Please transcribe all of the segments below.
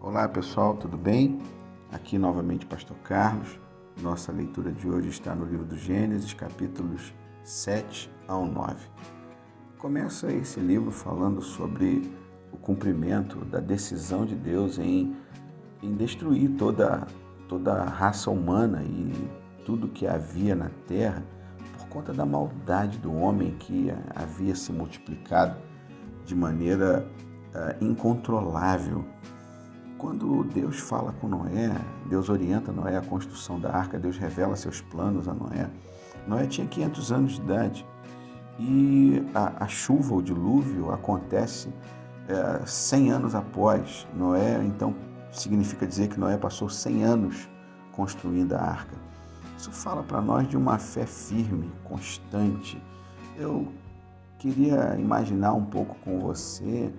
Olá pessoal, tudo bem? Aqui novamente Pastor Carlos. Nossa leitura de hoje está no livro do Gênesis, capítulos 7 ao 9. Começa esse livro falando sobre o cumprimento da decisão de Deus em destruir toda a raça humana e tudo que havia na terra por conta da maldade do homem que havia se multiplicado de maneira incontrolável. Quando Deus fala com Noé, Deus orienta Noé à construção da arca, Deus revela seus planos a Noé. Noé tinha 500 anos de idade e a chuva, o dilúvio, acontece 100 anos após. Noé, então, significa dizer que Noé passou 100 anos construindo a arca. Isso fala para nós de uma fé firme, constante. Eu queria imaginar um pouco com você,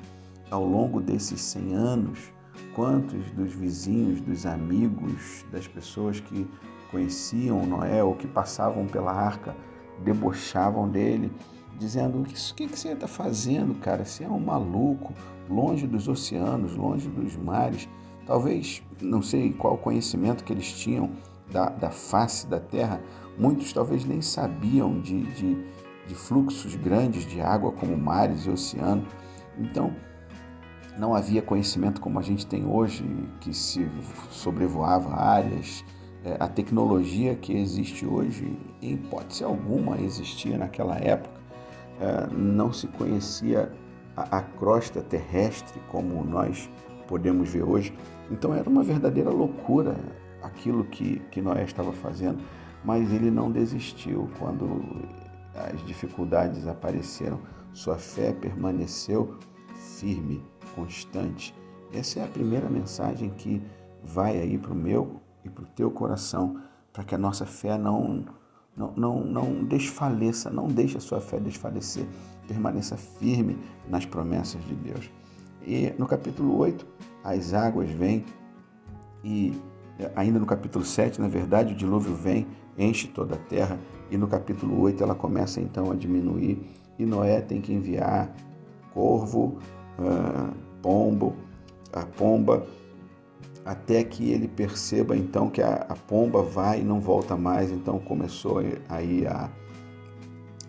ao longo desses 100 anos, quantos dos vizinhos, dos amigos, das pessoas que conheciam Noé ou que passavam pela arca debochavam dele, dizendo: o que você está fazendo, cara? Você é um maluco, longe dos oceanos, longe dos mares. Talvez, não sei qual o conhecimento que eles tinham da face da terra, muitos talvez nem sabiam de fluxos grandes de água como mares e oceanos. Então, não havia conhecimento como a gente tem hoje, que se sobrevoava áreas. A tecnologia que existe hoje, em hipótese alguma, existia naquela época. Não se conhecia a crosta terrestre como nós podemos ver hoje. Então era uma verdadeira loucura aquilo que Noé estava fazendo, mas ele não desistiu quando as dificuldades apareceram. Sua fé permaneceu firme, constante. Essa é a primeira mensagem que vai aí para o meu e para o teu coração, para que a nossa fé não desfaleça, não deixe a sua fé desfalecer, permaneça firme nas promessas de Deus. E no capítulo 8, as águas vêm e ainda no capítulo 7, na verdade, o dilúvio vem, enche toda a terra, e no capítulo 8 ela começa então a diminuir, e Noé tem que enviar corvo, pomba, até que ele perceba então que a pomba vai e não volta mais. Então começou aí a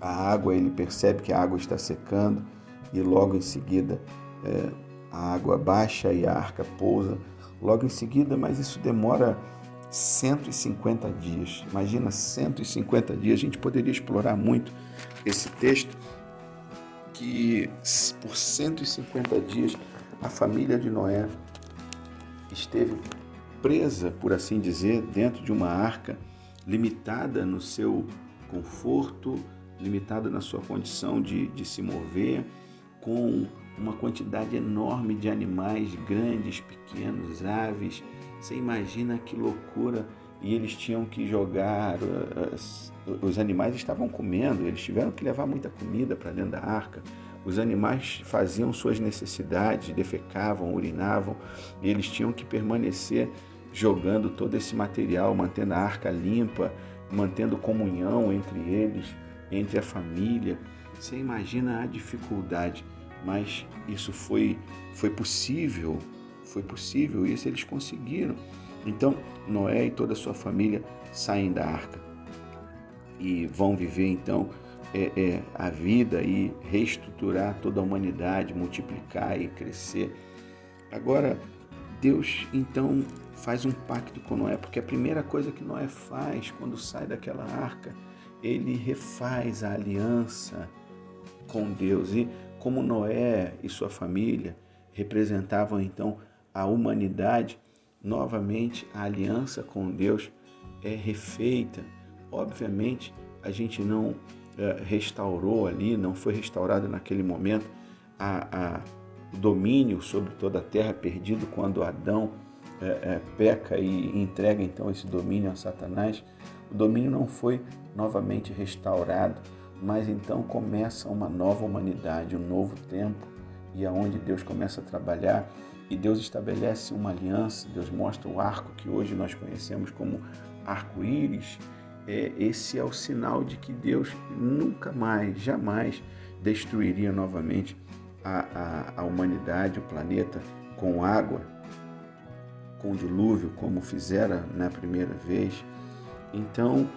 água, ele percebe que a água está secando e logo em seguida a água baixa e a arca pousa logo em seguida, mas isso demora 150 dias. Imagina, 150 dias. A gente poderia explorar muito esse texto, que por 150 dias a família de Noé esteve presa, por assim dizer, dentro de uma arca, limitada no seu conforto, limitada na sua condição de se mover, com uma quantidade enorme de animais, grandes, pequenos, aves. Você imagina que loucura! E eles tinham que jogar, os animais estavam comendo, eles tiveram que levar muita comida para dentro da arca. Os animais faziam suas necessidades, defecavam, urinavam, e eles tinham que permanecer jogando todo esse material, mantendo a arca limpa, mantendo comunhão entre eles, entre a família. Você imagina a dificuldade, mas isso foi possível, isso eles conseguiram. Então, Noé e toda a sua família saem da arca e vão viver então a vida e reestruturar toda a humanidade, multiplicar e crescer. Agora, Deus então faz um pacto com Noé, porque a primeira coisa que Noé faz quando sai daquela arca, ele refaz a aliança com Deus. E como Noé e sua família representavam então a humanidade, novamente a aliança com Deus é refeita. Obviamente a gente não restaurou ali, não foi restaurado naquele momento o domínio sobre toda a terra, perdido quando Adão peca e entrega então esse domínio a Satanás. O domínio não foi novamente restaurado, mas então começa uma nova humanidade, um novo tempo, e aonde Deus começa a trabalhar e Deus estabelece uma aliança. Deus mostra o arco que hoje nós conhecemos como arco-íris. Esse é o sinal de que Deus nunca mais, jamais destruiria novamente a humanidade, o planeta com água. com o dilúvio, como fizera na primeira vez. Então,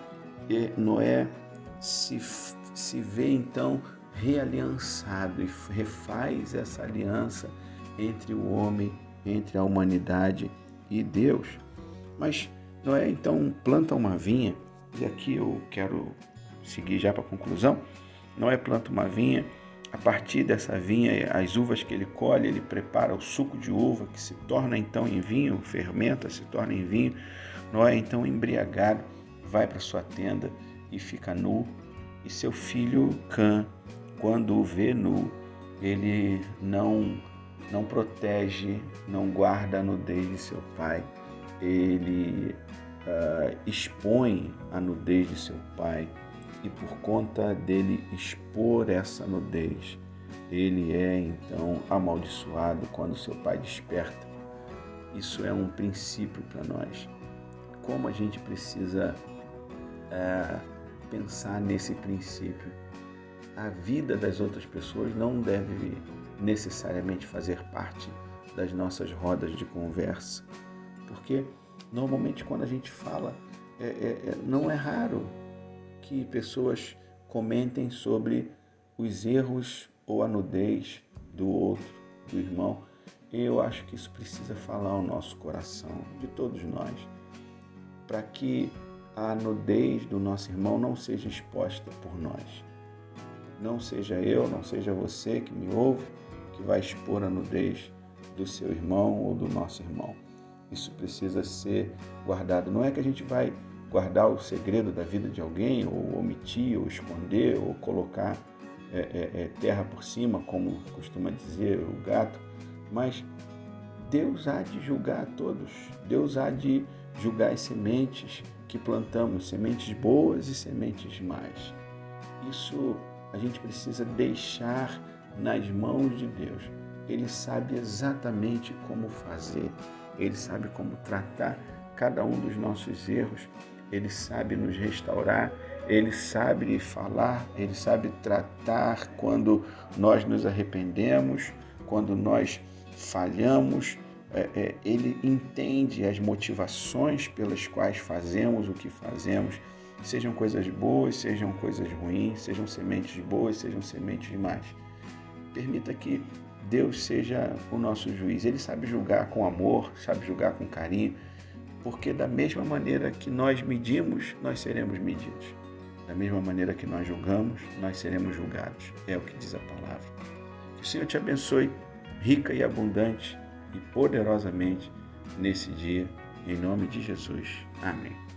Noé se vê então realiançado e refaz essa aliança entre o homem, entre a humanidade e Deus. Mas Noé então planta uma vinha, e aqui eu quero seguir já para a conclusão. Noé planta uma vinha, a partir dessa vinha, as uvas que ele colhe, ele prepara o suco de uva, que se torna então em vinho, fermenta, se torna em vinho. Noé então embriagado, vai para sua tenda e fica nu, e seu filho Cã, quando o vê nu, ele não protege, não guarda a nudez de seu pai, ele expõe a nudez de seu pai, e por conta dele expor essa nudez, ele é então amaldiçoado quando seu pai desperta. Isso é um princípio para nós. Como a gente precisa pensar nesse princípio. A vida das outras pessoas não deve necessariamente fazer parte das nossas rodas de conversa, porque normalmente quando a gente fala, não é raro que pessoas comentem sobre os erros ou a nudez do outro, do irmão. E eu acho que isso precisa falar ao nosso coração, de todos nós, para que a nudez do nosso irmão não seja exposta por nós. Não seja eu, não seja você que me ouve, que vai expor a nudez do seu irmão ou do nosso irmão. Isso precisa ser guardado. Não é que a gente vai guardar o segredo da vida de alguém, ou omitir, ou esconder, ou colocar terra por cima, como costuma dizer o gato, mas Deus há de julgar a todos. Deus há de julgar as sementes que plantamos, sementes boas e sementes más. Isso a gente precisa deixar nas mãos de Deus. Ele sabe exatamente como fazer, Ele sabe como tratar cada um dos nossos erros, Ele sabe nos restaurar, Ele sabe falar, Ele sabe tratar quando nós nos arrependemos, quando nós falhamos. Ele entende as motivações pelas quais fazemos o que fazemos, sejam coisas boas, sejam coisas ruins, sejam sementes boas, sejam sementes más. Permita que Deus seja o nosso juiz. Ele sabe julgar com amor, sabe julgar com carinho, porque da mesma maneira que nós medimos, nós seremos medidos. Da mesma maneira que nós julgamos, nós seremos julgados. É o que diz a palavra. Que o Senhor te abençoe rica e abundante e poderosamente nesse dia, em nome de Jesus. Amém.